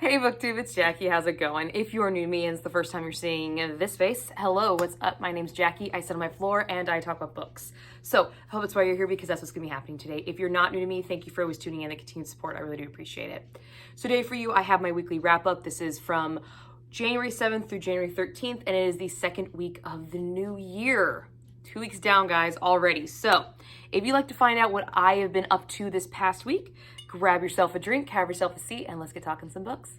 Hey BookTube, it's Jackie. How's it going? If you are new to me and it's the first time you're seeing this face, hello, what's up? My name's Jackie. I sit on my floor and I talk about books. So I hope it's why you're here because that's what's gonna be happening today. If you're not new to me, thank you for always tuning in and continued support. I really do appreciate it. So today for you, I have my weekly wrap up. This is from January 7th through January 13th, and it is the second week of the new year. 2 weeks down, guys, already. So if you'd like to find out what I have been up to this past week, grab yourself a drink, have yourself a seat, and let's get talking some books.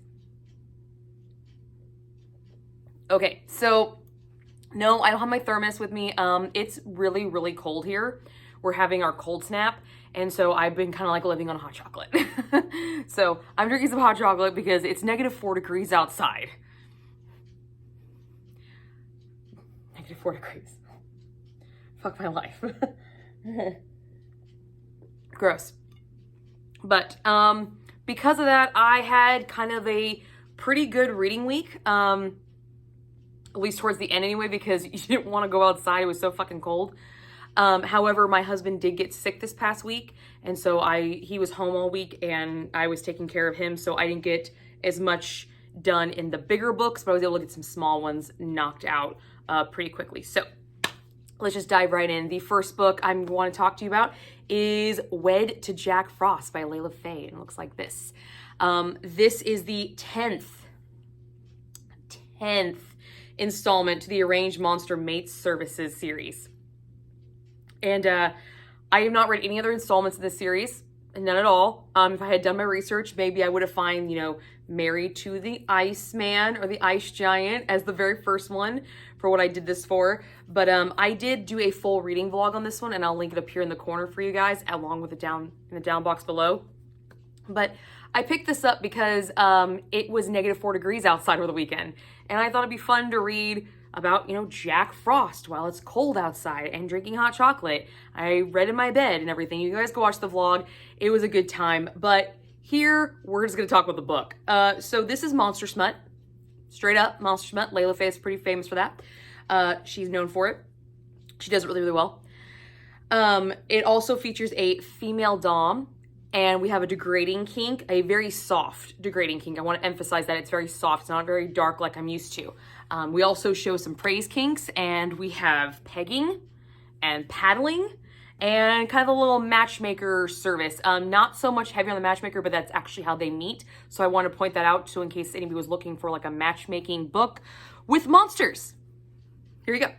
Okay, so no, I don't have my thermos with me. It's really, really cold here. We're having our cold snap, and so I've been kind of like living on hot chocolate. So I'm drinking some hot chocolate because it's -4 degrees outside. -4 degrees. Fuck my life. Gross. But because of that, I had kind of a pretty good reading week. At least towards the end anyway, because you didn't want to go outside. It was so fucking cold. However, my husband did get sick this past week, and so he was home all week and I was taking care of him, so I didn't get as much done in the bigger books, but I was able to get some small ones knocked out pretty quickly. So let's just dive right in. The first book I want to talk to you about is Wed to Jack Frost by Layla Faye. And it looks like this. This is the 10th installment to the Arranged Monster Mates Services series. And I have not read any other installments in this series. None at all. If I had done my research, maybe I would have found, Married to the Iceman or the Ice Giant as the very first one for what I did this for. But I did do a full reading vlog on this one, and I'll link it up here in the corner for you guys, along with in the down box below. But I picked this up because it was -4 degrees outside over the weekend, and I thought it'd be fun to read about, Jack Frost while it's cold outside and drinking hot chocolate. I read in my bed and everything. You guys go watch the vlog. It was a good time. But here, we're just going to talk about the book. So this is Monster Smut. Straight up Monster Smut. Layla Faye is pretty famous for that. She's known for it. She does it really, really well. It also features a female dom, and we have a degrading kink, a very soft degrading kink. I want to emphasize that it's very soft. It's not very dark like I'm used to. We also show some praise kinks, and we have pegging and paddling and kind of a little matchmaker service. Not so much heavy on the matchmaker, but that's actually how they meet. So I want to point that out, so in case anybody was looking for like a matchmaking book with monsters. Here we go.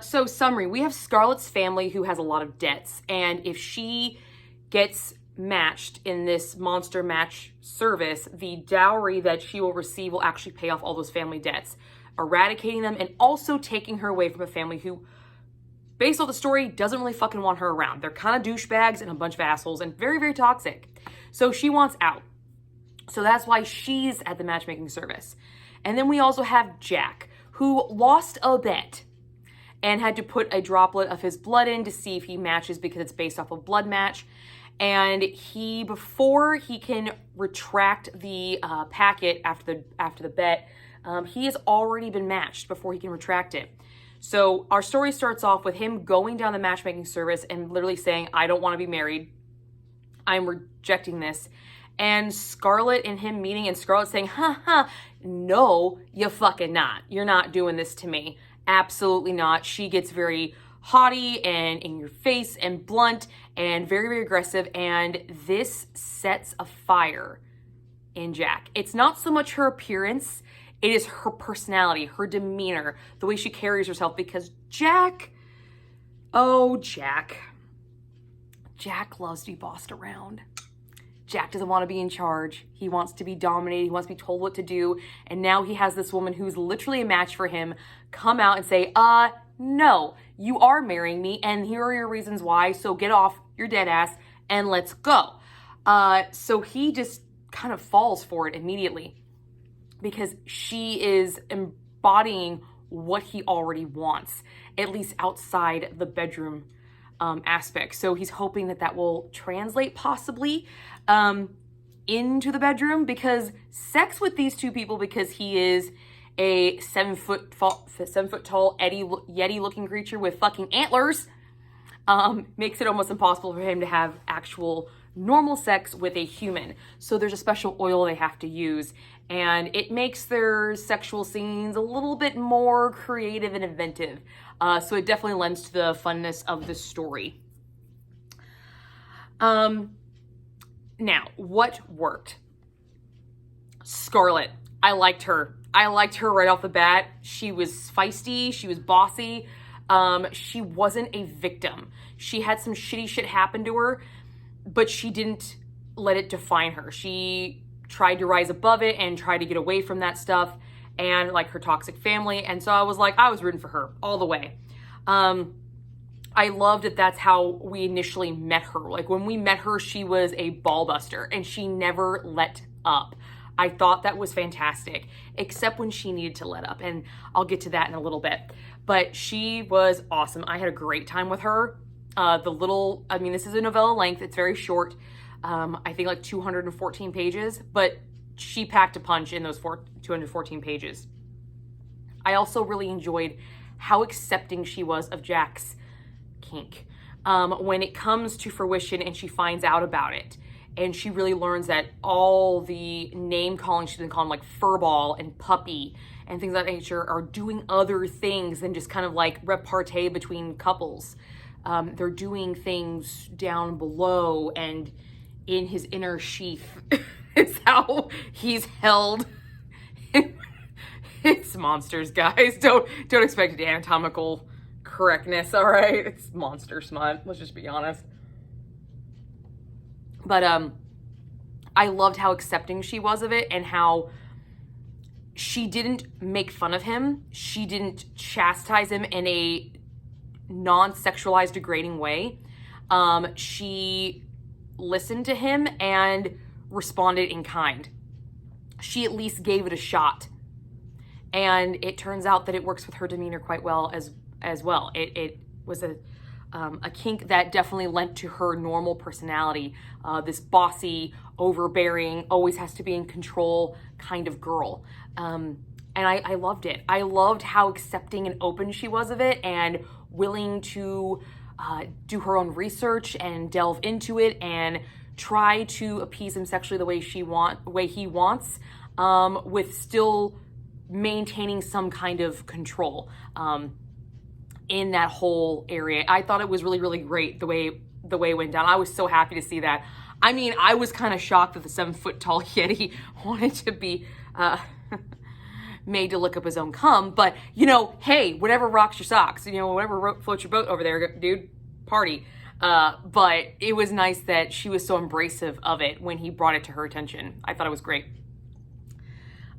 So summary, we have Scarlett's family who has a lot of debts, and if she gets matched in this monster match service, the dowry that she will receive will actually pay off all those family debts, eradicating them and also taking her away from a family who, based on the story, doesn't really fucking want her around. They're kind of douchebags and a bunch of assholes and very, very toxic. So she wants out. So that's why she's at the matchmaking service. And then we also have Jack, who lost a bet and had to put a droplet of his blood in to see if he matches because it's based off a blood match. And before he can retract the packet after the bet, he has already been matched before he can retract it. So our story starts off with him going down the matchmaking service and literally saying, I don't want to be married. I'm rejecting this. And Scarlett and him meeting, and Scarlett saying, no, you fucking not. You're not doing this to me. Absolutely not. She gets very haughty and in your face and blunt and very, very aggressive. And this sets a fire in Jack. It's not so much her appearance. It is her personality, her demeanor, the way she carries herself, because Jack loves to be bossed around. Jack doesn't want to be in charge. He wants to be dominated. He wants to be told what to do. And now he has this woman who's literally a match for him come out and say, no, you are marrying me, and here are your reasons why, so get off your dead ass and let's go. So he just kind of falls for it immediately because she is embodying what he already wants, at least outside the bedroom aspect. So he's hoping that will translate possibly into the bedroom, because sex with these two people, because he is a 7 foot tall Yeti looking creature with fucking antlers, makes it almost impossible for him to have actual normal sex with a human. So there's a special oil they have to use, and it makes their sexual scenes a little bit more creative and inventive. So it definitely lends to the funness of the story. Now, what worked? Scarlet. I liked her. I liked her right off the bat. She was feisty. She was bossy. She wasn't a victim. She had some shitty shit happen to her, but she didn't let it define her. She tried to rise above it and try to get away from that stuff and like her toxic family. And so I was rooting for her all the way. I loved that that's how we initially met her. Like when we met her, she was a ball buster and she never let up. I thought that was fantastic, except when she needed to let up. And I'll get to that in a little bit. But she was awesome. I had a great time with her. This is a novella length. It's very short. I think like 214 pages, but she packed a punch in those 214 pages. I also really enjoyed how accepting she was of Jack's kink. When it comes to fruition and she finds out about it, and she really learns that all the name calling she's been calling, like furball and puppy and things of that nature, are doing other things than just kind of like repartee between couples. They're doing things down below and in his inner sheath. It's how he's held. It's monsters, guys. Don't expect anatomical correctness, all right? It's monster smut. Let's just be honest. But I loved how accepting she was of it and how she didn't make fun of him. She didn't chastise him in a non-sexualized, degrading way. She listened to him and responded in kind. She at least gave it a shot. And it turns out that it works with her demeanor quite well as well. It was a kink that definitely lent to her normal personality, this bossy, overbearing, always has to be in control kind of girl. And I loved it. I loved how accepting and open she was of it and willing to do her own research and delve into it and try to appease him sexually the way he wants, with still maintaining some kind of control in that whole area. I thought it was really, really great the way it went down. I was so happy to see that. I mean, I was kind of shocked that the 7-foot tall Yeti wanted to be made to look up his own cum, but hey, whatever rocks your socks, whatever floats your boat over there, dude, party. But it was nice that she was so embracive of it when he brought it to her attention. I thought it was great.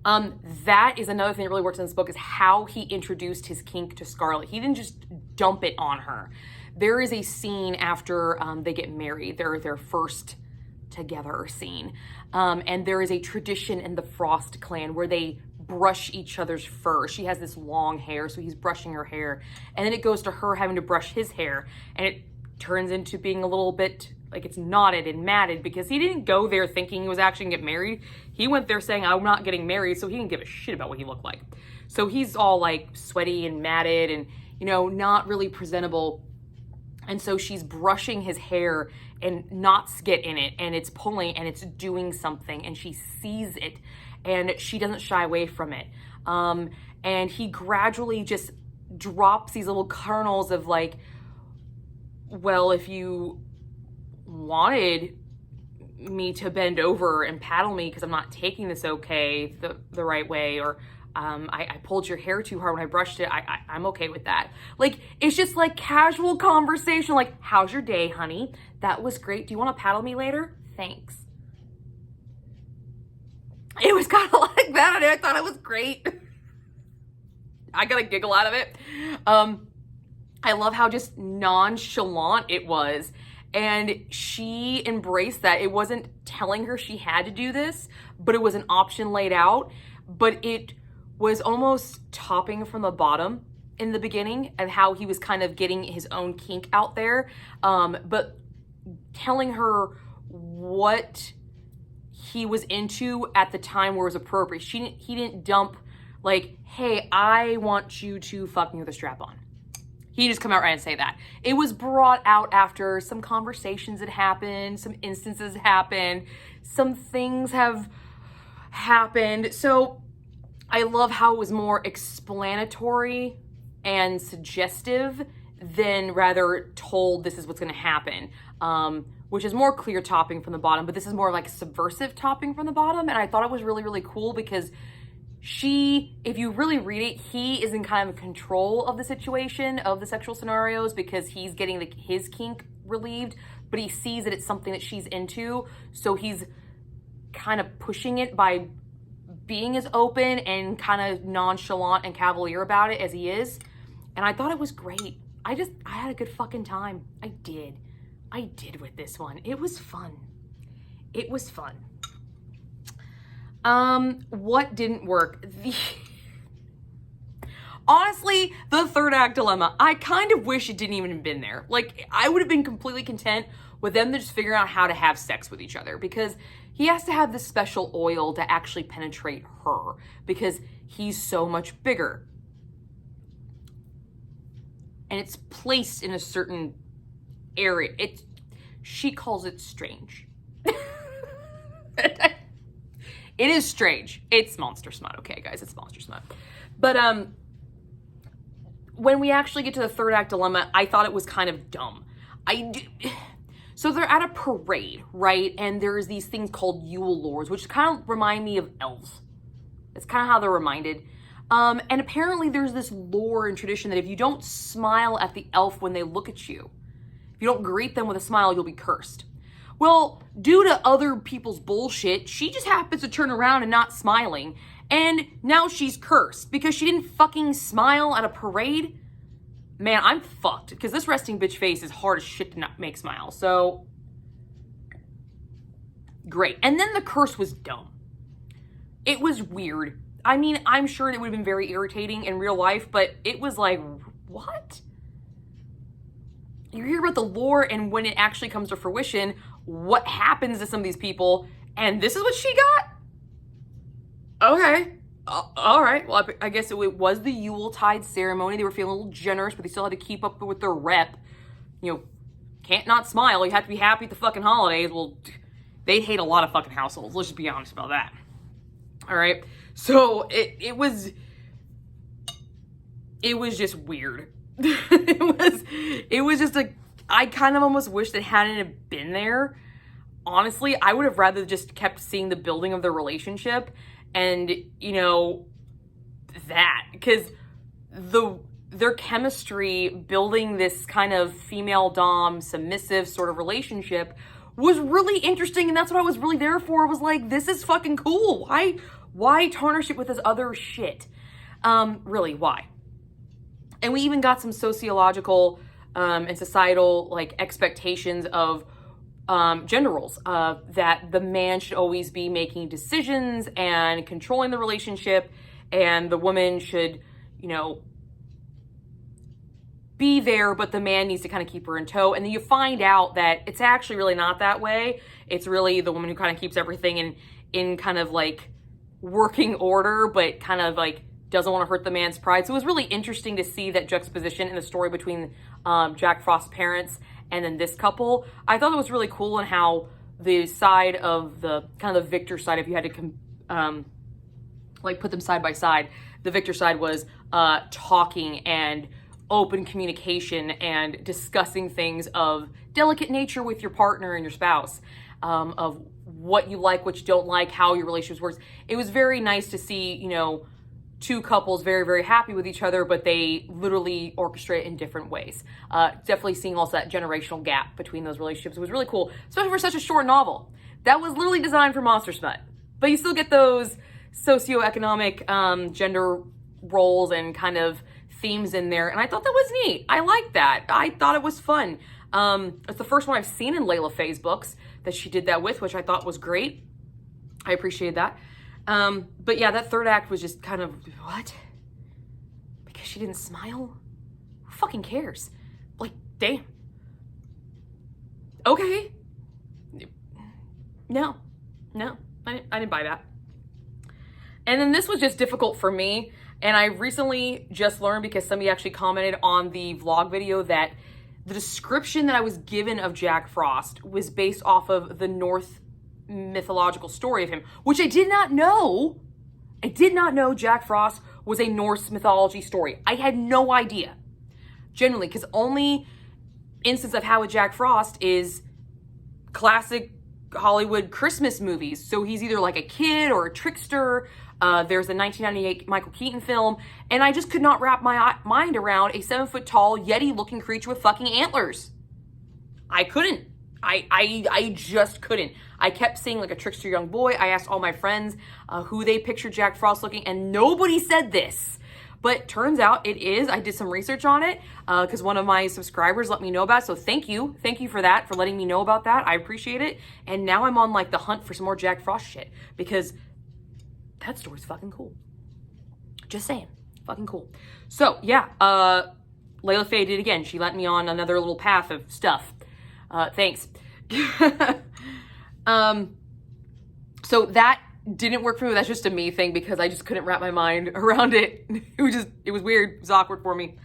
That is another thing that really works in this book, is how he introduced his kink to Scarlet. He didn't just dump it on her. There is a scene after they get married, their first together scene. And there is a tradition in the Frost clan where they brush each other's fur. She has this long hair, so he's brushing her hair. And then it goes to her having to brush his hair. And it turns into being a little bit like it's knotted and matted, because he didn't go there thinking he was actually gonna get married. He went there saying, I'm not getting married, so he didn't give a shit about what he looked like. So he's all like sweaty and matted and, not really presentable. And so she's brushing his hair and knots get in it and it's pulling and it's doing something, and she sees it and she doesn't shy away from it. And he gradually just drops these little kernels of like, well, if you wanted me to bend over and paddle me because I'm not taking this the right way, or I pulled your hair too hard when I brushed it, I'm okay with that. Like, it's just like casual conversation, like, how's your day, honey? That was great. Do you want to paddle me later? Thanks. It was kind of like that, and I thought it was great. I got a giggle out of it. I love how just nonchalant it was. And she embraced that. It wasn't telling her she had to do this, but it was an option laid out. But it was almost topping from the bottom in the beginning, and how he was kind of getting his own kink out there. But telling her what he was into at the time where it was appropriate. He didn't dump like, hey, I want you to fuck me with a strap on. He He just come out right and say that. It was brought out after some conversations had happened, some instances happened, some things have happened. So I love how it was more explanatory and suggestive than rather told this is what's going to happen, which is more clear topping from the bottom, but this is more like subversive topping from the bottom. And I thought it was really, really cool because if you really read it, he is in kind of control of the situation, of the sexual scenarios, because he's getting his kink relieved, but he sees that it's something that she's into. So he's kind of pushing it by being as open and kind of nonchalant and cavalier about it as he is. And I thought it was great. I had a good fucking time. I did with this one. It was fun. It was fun. What didn't work? Honestly, the third act dilemma, I kind of wish it didn't even have been there. Like, I would have been completely content with them just figuring out how to have sex with each other, because he has to have this special oil to actually penetrate her because he's so much bigger. And it's placed in a certain area. She calls it strange. It is strange. It's monster smut, okay, guys? It's monster smut. But when we actually get to the third act dilemma, I thought it was kind of dumb. So they're at a parade, right? And there's these things called Yule Lords, which kind of remind me of elves. It's kind of how they're reminded. And apparently there's this lore and tradition that if you don't smile at the elf when they look at you, if you don't greet them with a smile, you'll be cursed. Well, due to other people's bullshit, she just happens to turn around and not smiling. And now she's cursed because she didn't fucking smile at a parade. Man, I'm fucked because this resting bitch face is hard as shit to not make smile. So, great. And then the curse was dumb. It was weird. I mean, I'm sure it would have been very irritating in real life, but it was like, what? You hear about the lore, and when it actually comes to fruition, what happens to some of these people, and this is what she got? Okay. All right. Well, I guess it was the Yuletide ceremony. They were feeling a little generous, but they still had to keep up with their rep. You know, can't not smile. You have to be happy at the fucking holidays. Well, they hate a lot of fucking households. Let's just be honest about that. All right. So it was just weird. it was just I kind of almost wish that hadn't have been there. Honestly, I would have rather just kept seeing the building of the relationship and, you know, that, because their chemistry building this kind of female dom submissive sort of relationship was really interesting, and that's what I was really there for. Was like, this is fucking cool. Why tarnish it with this other shit? Really, why? And we even got some sociological and societal like expectations of gender roles, that the man should always be making decisions and controlling the relationship, and the woman should, you know, be there, but the man needs to kind of keep her in tow. And then you find out that it's actually really not that way. It's really the woman who kind of keeps everything in kind of like working order, but kind of like doesn't want to hurt the man's pride. So it was really interesting to see that juxtaposition in the story between Jack Frost's parents and then this couple. I thought it was really cool in how the side of the kind of the victor side, if you had to like put them side by side, the victor side was talking and open communication and discussing things of delicate nature with your partner and your spouse, of what you like, what you don't like, how your relationship works. It was very nice to see, you know, two couples very, very happy with each other, but they literally orchestrate in different ways. Definitely seeing also that generational gap between those relationships. It was really cool, especially for such a short novel. That was literally designed for monster smut. But you still get those socioeconomic gender roles and kind of themes in there. And I thought that was neat. I liked that. I thought it was fun. It's the first one I've seen in Layla Faye's books that she did that with, which I thought was great. I appreciated that. But yeah, that third act was just kind of, what? Because she didn't smile? Who fucking cares? Like, damn. Okay. No, I didn't buy that. And then this was just difficult for me. And I recently just learned, because somebody actually commented on the vlog video, that the description that I was given of Jack Frost was based off of the Norse mythological story of him, which I did not know. I did not know Jack Frost was a Norse mythology story. I had no idea. Generally, because only instance I've had with Jack Frost is classic Hollywood Christmas movies. So he's either like a kid or a trickster. There's a 1998 Michael Keaton film, and I just could not wrap my mind around a 7-foot-tall Yeti-looking creature with fucking antlers. I couldn't. I just couldn't. I kept seeing like a trickster young boy. I asked all my friends who they pictured Jack Frost looking, and nobody said this. But turns out it is. I did some research on it because one of my subscribers let me know about it. So thank you. Thank you for that, for letting me know about that. I appreciate it. And now I'm on like the hunt for some more Jack Frost shit, because that story's fucking cool. Just saying. Fucking cool. So yeah, Layla Faye did again. She let me on another little path of stuff. Thanks. So that didn't work for me. That's just a me thing, because I just couldn't wrap my mind around it. It was weird. It was awkward for me.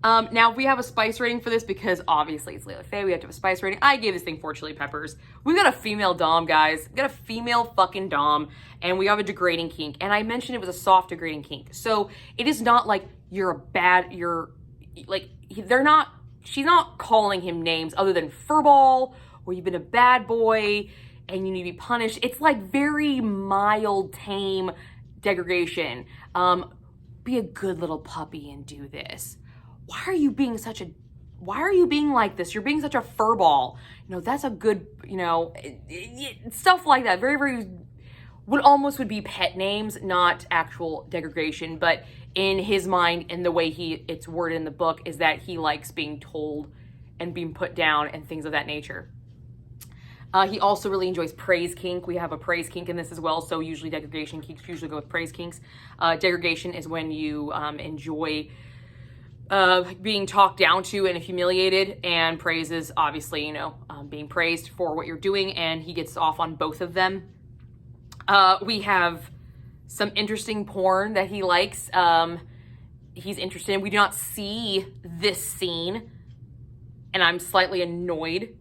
Now we have a spice rating for this, because obviously it's Layla Faye. We have to have a spice rating. I gave this thing 4 chili peppers. We've got a female dom, guys. We got a female fucking dom, and we have a degrading kink. And I mentioned it was a soft degrading kink. So it is not like she's not calling him names other than furball, or you've been a bad boy and you need to be punished. It's like very mild, tame degradation. Be a good little puppy and do this. Why are you being like this? You're being such a furball. You know, that's a good, stuff like that. Very, very, would be pet names, not actual degradation. But in his mind, and the way it's worded in the book, is that he likes being told and being put down and things of that nature. He also really enjoys praise kink. We have a praise kink in this as well. So usually degradation kinks usually go with praise kinks. Degradation is when you enjoy being talked down to and humiliated, and praise is obviously, being praised for what you're doing, and he gets off on both of them. We have some interesting porn that he likes. He's interested in. We do not see this scene, and I'm slightly annoyed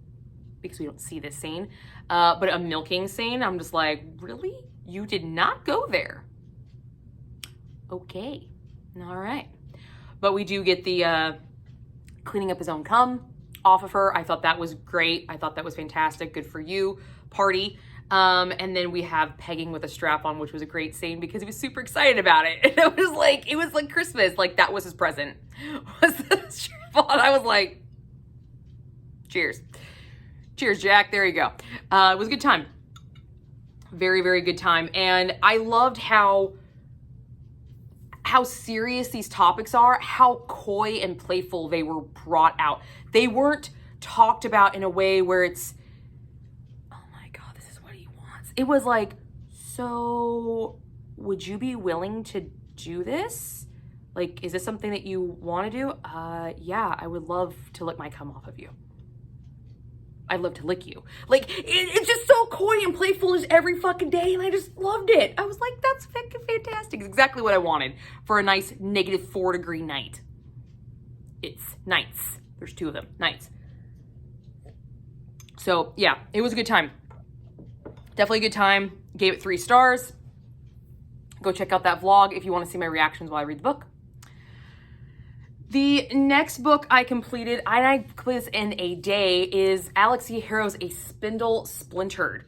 because we don't see this scene, but a milking scene, I'm just like, really? You did not go there. Okay, all right. But we do get the cleaning up his own cum off of her. I thought that was great. I thought that was fantastic. Good for you, party. And then we have pegging with a strap on, which was a great scene because he was super excited about it. And it was like Christmas. Like that was his present. Was the strap on. I was like, cheers. Cheers, Jack. There you go. It was a good time. Very, very good time. And I loved how serious these topics are, how coy and playful they were brought out. They weren't talked about in a way where it's, oh my God, this is what he wants. It was like, so would you be willing to do this? Like, is this something that you want to do? Yeah, I would love to lick my cum off of you. I'd love to lick you. Like, it's just so coy and playful just every fucking day, and I just loved it. I was like, that's fucking fantastic. It's exactly what I wanted for a nice -4-degree night. It's nights. There's 2 of them. Nights. So, yeah, it was a good time. Definitely a good time. Gave it 3 stars. Go check out that vlog if you want to see my reactions while I read the book. The next book I completed, and I completed this in a day, is Alex E. Harrow's A Spindle Splintered.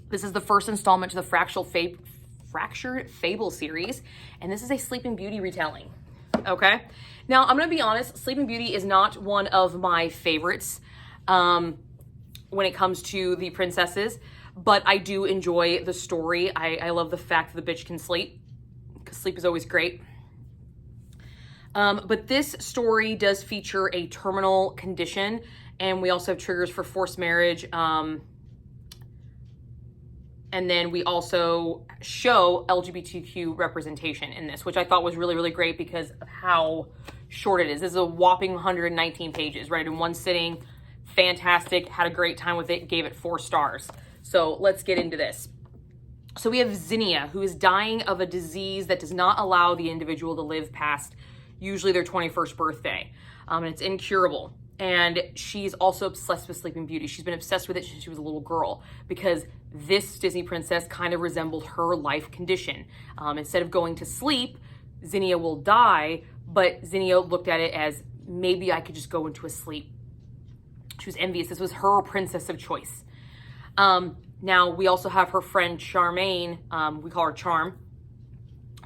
This is the first installment to the Fractured Fable series, and this is a Sleeping Beauty retelling, okay? Now, I'm gonna be honest, Sleeping Beauty is not one of my favorites when it comes to the princesses, but I do enjoy the story. I love the fact that the bitch can sleep, because sleep is always great. But this story does feature a terminal condition, and we also have triggers for forced marriage. And then we also show LGBTQ representation in this, which I thought was really, really great because of how short it is. This is a whopping 119 pages, right? In one sitting. Fantastic. Had a great time with it. Gave it 4 stars. So let's get into this. So we have Zinnia, who is dying of a disease that does not allow the individual to live past usually their 21st birthday. And it's incurable. And she's also obsessed with Sleeping Beauty. She's been obsessed with it since she was a little girl because this Disney princess kind of resembled her life condition. Instead of going to sleep, Zinnia will die, but Zinnia looked at it as maybe I could just go into a sleep. She was envious. This was her princess of choice. Now, we also have her friend Charmaine, we call her Charm,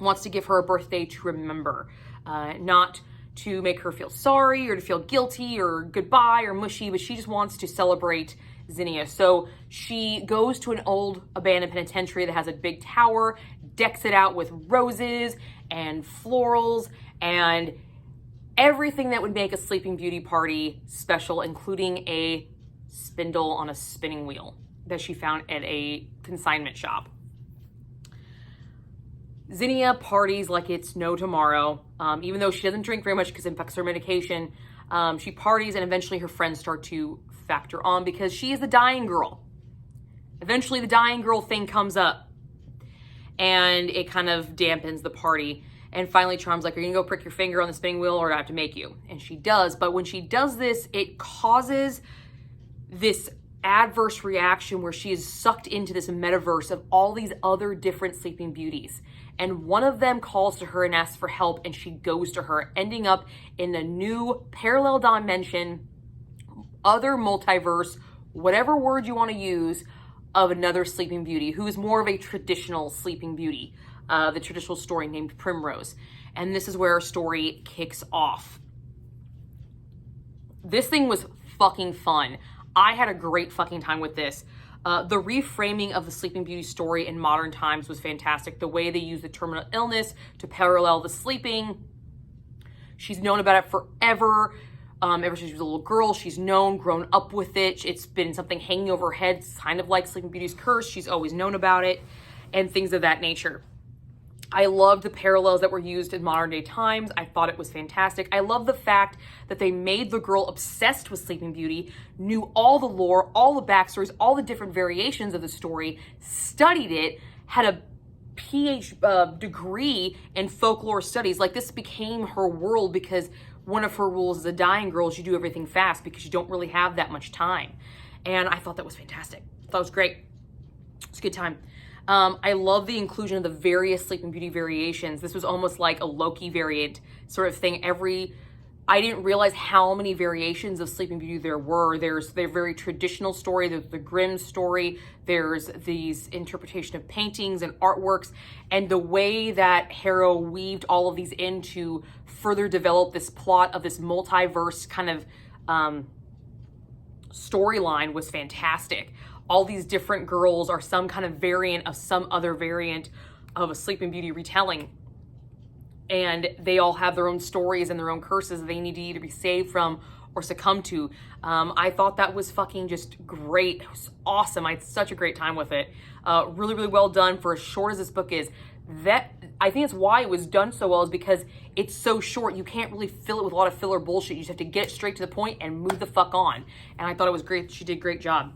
wants to give her a birthday to remember, not to make her feel sorry or to feel guilty or goodbye or mushy, but she just wants to celebrate Zinnia. So she goes to an old abandoned penitentiary that has a big tower, decks it out with roses and florals and everything that would make a Sleeping Beauty party special, including a spindle on a spinning wheel that she found at a consignment shop. Zinnia parties like it's no tomorrow. Even though she doesn't drink very much because it affects her medication, she parties and eventually her friends start to factor on because she is the dying girl. Eventually the dying girl thing comes up and it kind of dampens the party. And finally Charm's like, are you gonna go prick your finger on the spinning wheel or do I have to make you? And she does, but when she does this, it causes this adverse reaction where she is sucked into this metaverse of all these other different Sleeping Beauties. And one of them calls to her and asks for help, and she goes to her, ending up in a new parallel dimension, other multiverse, whatever word you want to use, of another Sleeping Beauty, who is more of a traditional Sleeping Beauty, the traditional story named Primrose. And this is where our story kicks off. This thing was fucking fun. I had a great fucking time with this. The reframing of the Sleeping Beauty story in modern times was fantastic. The way they used the terminal illness to parallel the sleeping. She's known about it forever. Ever since she was a little girl, she's grown up with it. It's been something hanging over her head. It's kind of like Sleeping Beauty's curse. She's always known about it and things of that nature. I loved the parallels that were used in modern day times. I thought it was fantastic. I love the fact that they made the girl obsessed with Sleeping Beauty, knew all the lore, all the backstories, all the different variations of the story, studied it, had a PhD degree in folklore studies. Like, this became her world because one of her rules as a dying girl is you do everything fast because you don't really have that much time. And I thought that was fantastic. I thought it was great. It's a good time. I love the inclusion of the various Sleeping Beauty variations. This was almost like a Loki variant sort of thing. I didn't realize how many variations of Sleeping Beauty there were. There's their very traditional story, there's the Grimm story, there's these interpretation of paintings and artworks, and the way that Harrow weaved all of these in to further develop this plot of this multiverse kind of storyline was fantastic. All these different girls are some kind of variant of some other variant of a Sleeping Beauty retelling. And they all have their own stories and their own curses that they need to either be saved from or succumb to. I thought that was fucking just great. It was awesome. I had such a great time with it. Really, really well done for as short as this book is. I think that's why it was done so well, is because it's so short. You can't really fill it with a lot of filler bullshit. You just have to get straight to the point and move the fuck on. And I thought it was great. She did a great job.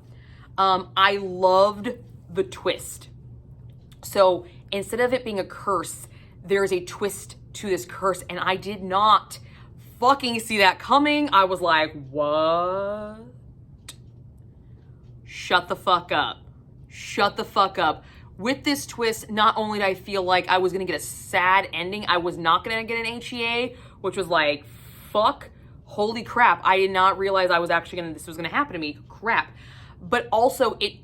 I loved the twist. So instead of it being a curse, there's a twist to this curse, and I did not fucking see that coming. I was like, what? Shut the fuck up. Shut the fuck up. With this twist, not only did I feel like I was gonna get a sad ending, I was not gonna get an HEA, which was like, fuck, holy crap. I did not realize this was gonna happen to me. Crap. But also it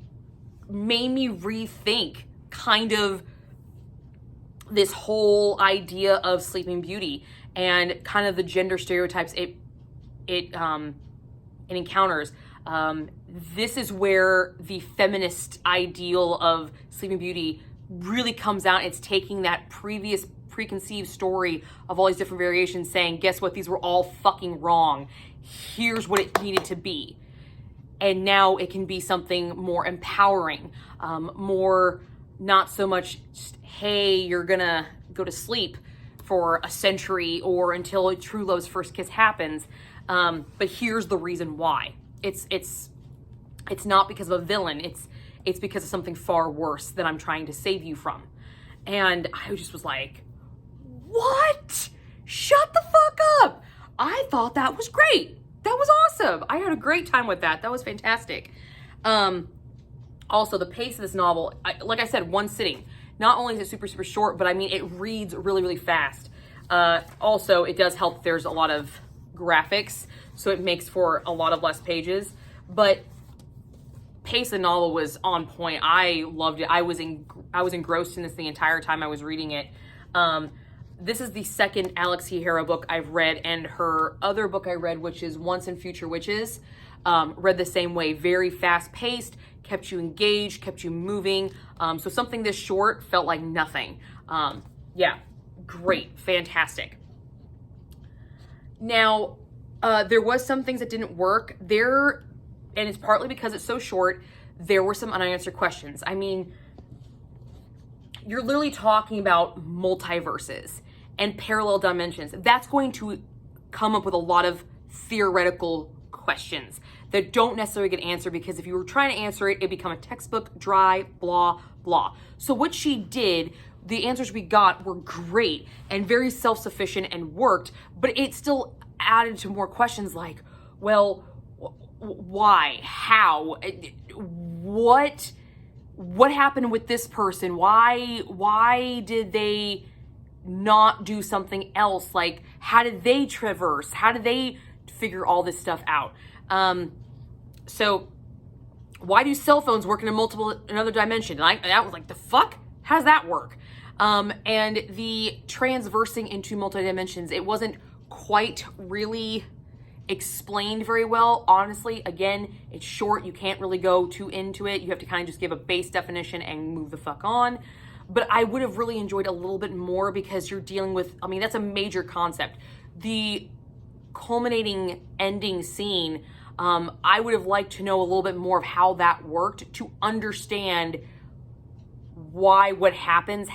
made me rethink kind of this whole idea of Sleeping Beauty and kind of the gender stereotypes it encounters. This is where the feminist ideal of Sleeping Beauty really comes out. It's taking that preconceived story of all these different variations, saying, guess what, these were all fucking wrong. Here's what it needed to be. And now it can be something more empowering, more not so much, just, hey, you're gonna go to sleep for a century or until true love's first kiss happens. But here's the reason why. It's not because of a villain. it's because of something far worse that I'm trying to save you from. And I just was like, what? Shut the fuck up. I thought that was great. That was awesome. I had a great time with that. That was fantastic. Also, the pace of this novel, like I said, one sitting. Not only is it super, super short, but I mean, it reads really, really fast. Also, it does help. There's a lot of graphics, so it makes for a lot of less pages. But pace of the novel was on point. I loved it. I was engrossed in this the entire time I was reading it. This is the second Alex Hihara book I've read, and her other book I read, which is Once and Future Witches, read the same way. Very fast paced, kept you engaged, kept you moving. So something this short felt like nothing. Yeah, great, fantastic. Now, there was some things that didn't work there, and it's partly because it's so short. There were some unanswered questions. I mean, you're literally talking about multiverses and parallel dimensions. That's going to come up with a lot of theoretical questions that don't necessarily get answered, because if you were trying to answer it, it'd become a textbook, dry, blah, blah. So what she did, the answers we got were great and very self-sufficient and worked, but it still added to more questions like, well, why, how, what happened with this person? Why did they not do something else? Like, how did they traverse? How did they figure all this stuff out? So why do cell phones work in another dimension? And that was like, the fuck? How does that work? And the transversing into multi-dimensions, it wasn't quite really explained very well. Honestly, again, it's short. You can't really go too into it. You have to kind of just give a base definition and move the fuck on. But I would have really enjoyed a little bit more, because you're dealing with, I mean, that's a major concept. The culminating ending scene, I would have liked to know a little bit more of how that worked, to understand why what happens.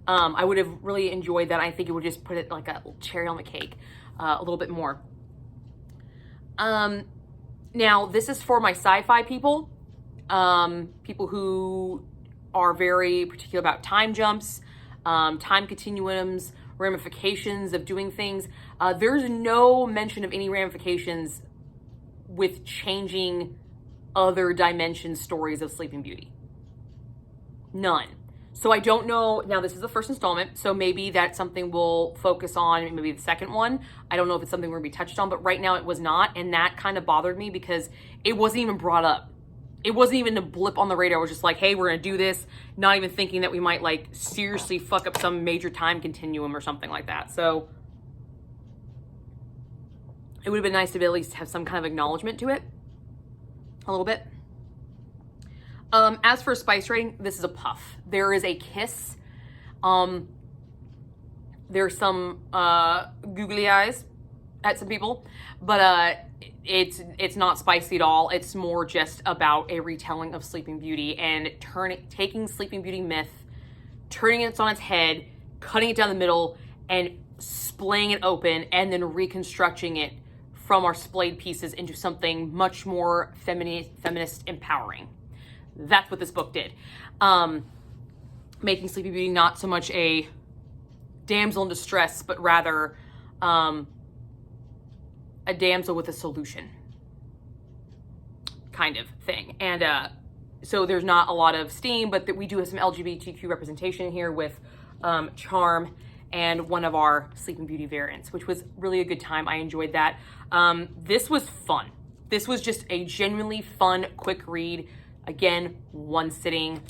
I would have really enjoyed that. I think it would just put it like a cherry on the cake a little bit more. Now, this is for my sci-fi people, people who are very particular about time jumps, time continuums, ramifications of doing things. There's no mention of any ramifications with changing other dimension stories of Sleeping Beauty. None. So I don't know, now this is the first installment, so maybe that's something we'll focus on, maybe the second one. I don't know if it's something we're gonna be touched on, but right now it was not, and that kind of bothered me because it wasn't even brought up. It wasn't even a blip on the radar. It was just like, hey, we're gonna do this, not even thinking that we might like seriously fuck up some major time continuum or something like that. So it would have been nice to at least have some kind of acknowledgement to it, a little bit. As for spice rating, this is a puff. There is a kiss. There's some googly eyes at some people, but it's not spicy at all. It's more just about a retelling of Sleeping Beauty and taking Sleeping Beauty myth, turning it on its head, cutting it down the middle, and splaying it open, and then reconstructing it from our splayed pieces into something much more feminist empowering. That's what this book did. Making Sleeping Beauty not so much a damsel in distress, but rather a damsel with a solution kind of thing. And so there's not a lot of steam, but we do have some LGBTQ representation here with Charm and one of our Sleeping Beauty variants, which was really a good time. I enjoyed that. This was fun. This was just a genuinely fun, quick read. Again, one sitting.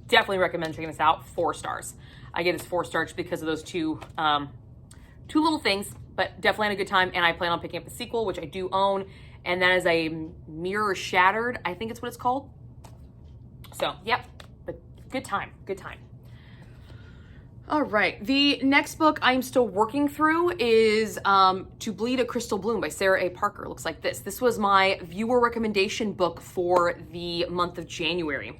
Definitely recommend checking this out. 4 stars. I gave this 4 stars because of those two little things, but definitely had a good time, and I plan on picking up the sequel, which I do own, and that is a Mirror Shattered, I think it's what it's called. So, yep, but good time, good time. All right, the next book I'm still working through is To Bleed a Crystal Bloom by Sarah A. Parker. It looks like this. This was my viewer recommendation book for the month of January.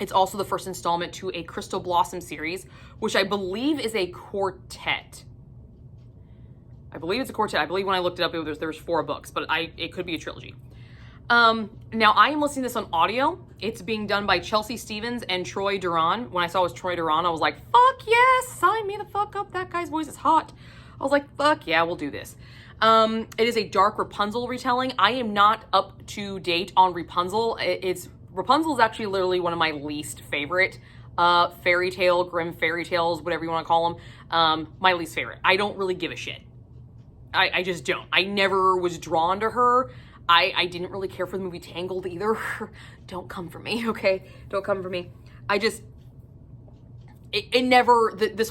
It's also the first installment to a Crystal Blossom series, which I believe is a quartet. I believe it's a quartet. I believe when I looked it up, there was 4 books, but it could be a trilogy. Now I am listening to this on audio. It's being done by Chelsea Stevens and Troy Duran. When I saw it was Troy Duran, I was like, fuck yes, sign me the fuck up. That guy's voice is hot. I was like, fuck yeah, we'll do this. It is a dark Rapunzel retelling. I am not up to date on Rapunzel. Rapunzel is actually literally one of my least favorite fairy tale, grim fairy tales, whatever you want to call them. My least favorite. I don't really give a shit. I just don't. I never was drawn to her. I didn't really care for the movie Tangled either. Don't come for me, okay? Don't come for me. This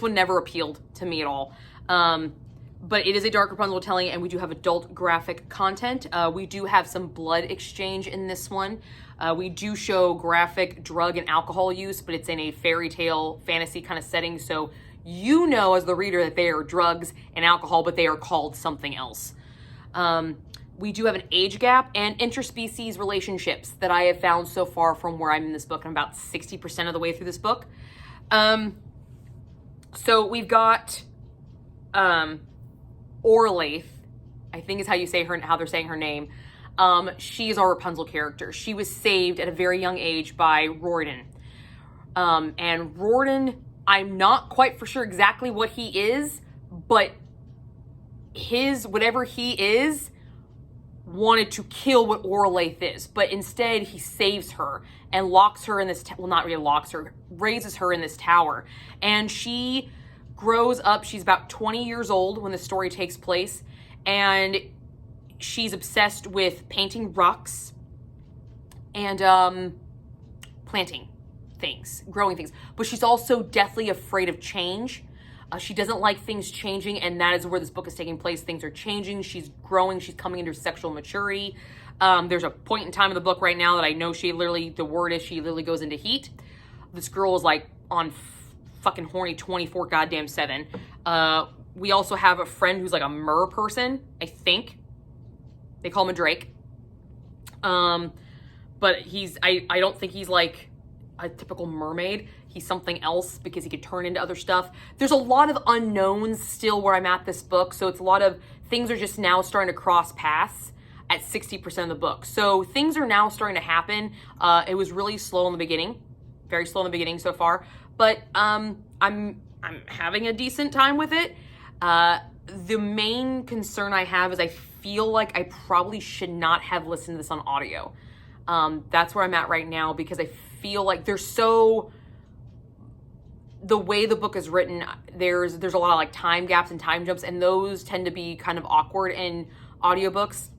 one never appealed to me at all. But it is a dark Rapunzel telling, and we do have adult graphic content. We do have some blood exchange in this one. We do show graphic drug and alcohol use, but it's in a fairy tale fantasy kind of setting. So you know as the reader that they are drugs and alcohol, but they are called something else. We do have an age gap and interspecies relationships that I have found so far from where I'm in this book. I'm about 60% of the way through this book. So we've got Orlaith, I think is how they're saying her name. She is our Rapunzel character. She was saved at a very young age by Rorden. And Rorden, I'm not quite for sure exactly what he is, but whatever he is, wanted to kill what Orlaith is, but instead he saves her and locks her in this, not really locks her, raises her in this tower. And she grows up, she's about 20 years old when the story takes place, and she's obsessed with painting rocks and planting things, growing things. But she's also deathly afraid of change. She doesn't like things changing, and that is where this book is taking place. Things are changing. She's growing. She's coming into sexual maturity. There's a point in time in the book right now that I know she literally goes into heat. This girl is like on fucking horny 24 goddamn 7. We also have a friend who's like a mer person, I think. They call him a Drake. But I don't think he's like a typical mermaid. He's something else because he could turn into other stuff. There's a lot of unknowns still where I'm at this book. So it's a lot of things are just now starting to cross paths at 60% of the book. So things are now starting to happen. It was really slow in the beginning, very slow in the beginning so far, but I'm having a decent time with it. The main concern I have is I feel like I probably should not have listened to this on audio. That's where I'm at right now because I feel like the way the book is written, there's a lot of like time gaps and time jumps, and those tend to be kind of awkward in audiobooks.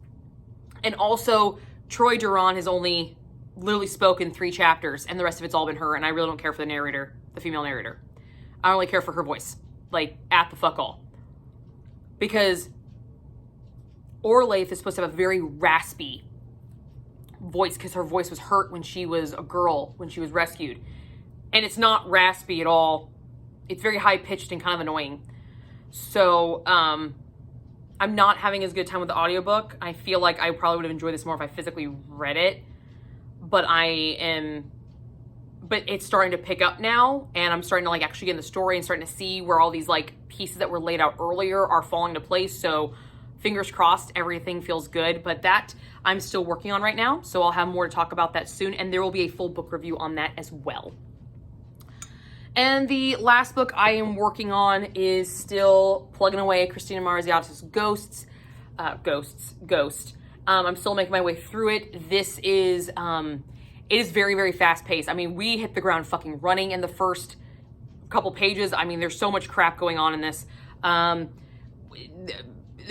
And also, Troy Duran has only literally spoken 3 chapters, and the rest of it's all been her, and I really don't care for the narrator, the female narrator. I don't really care for her voice, like, at the fuck all. Because Orlaith is supposed to have a very raspy voice, because her voice was hurt when she was a girl, when she was rescued. And it's not raspy at all. It's very high-pitched and kind of annoying. So, I'm not having as good time with the audiobook. I feel like I probably would have enjoyed this more if I physically read it. But it's starting to pick up now, and I'm starting to like actually get in the story and starting to see where all these like pieces that were laid out earlier are falling into place. So, fingers crossed, everything feels good. But that I'm still working on right now. So I'll have more to talk about that soon, and there will be a full book review on that as well. And the last book I am working on is still plugging away Christina Marziatis' Ghost. I'm still making my way through it. This is, it is very, very fast paced. I mean, we hit the ground fucking running in the first couple pages. I mean, there's so much crap going on in this.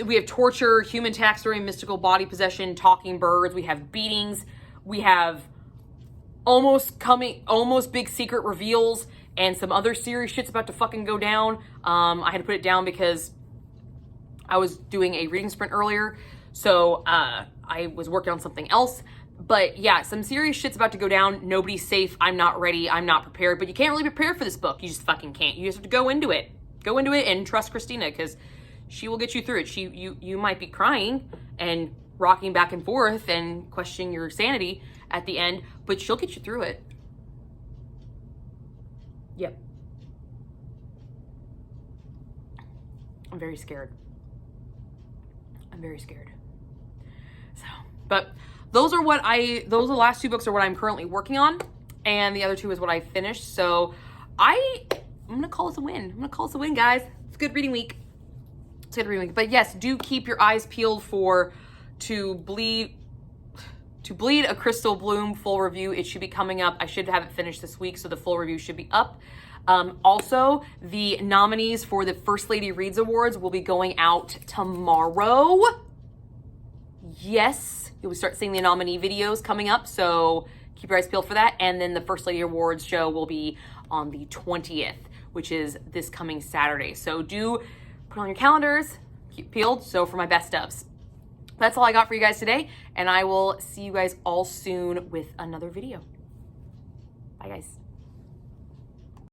We have torture, human taxidermy, mystical body possession, talking birds. We have beatings. We have almost big secret reveals. And some other serious shit's about to fucking go down. I had to put it down because I was doing a reading sprint earlier. So I was working on something else. But yeah, some serious shit's about to go down. Nobody's safe. I'm not ready. I'm not prepared. But you can't really prepare for this book. You just fucking can't. You just have to go into it. Go into it and trust Christina because she will get you through it. You might be crying and rocking back and forth and questioning your sanity at the end, but she'll get you through it. Yep. I'm very scared. So, but those are the last 2 books are what I'm currently working on. And the other 2 is what I finished. So I'm going to call this a win. I'm going to call this a win, guys. It's a good reading week. It's a good reading week. But yes, do keep your eyes peeled for To Bleed a Crystal Bloom full review. It should be coming up. I should have it finished this week, so the full review should be up. Also, the nominees for the First Lady Reads Awards will be going out tomorrow. Yes, you'll start seeing the nominee videos coming up, so keep your eyes peeled for that. And then the First Lady Awards show will be on the 20th, which is this coming Saturday. So do put on your calendars, keep peeled, so for my best ofs. That's all I got for you guys today, and I will see you guys all soon with another video. Bye, guys.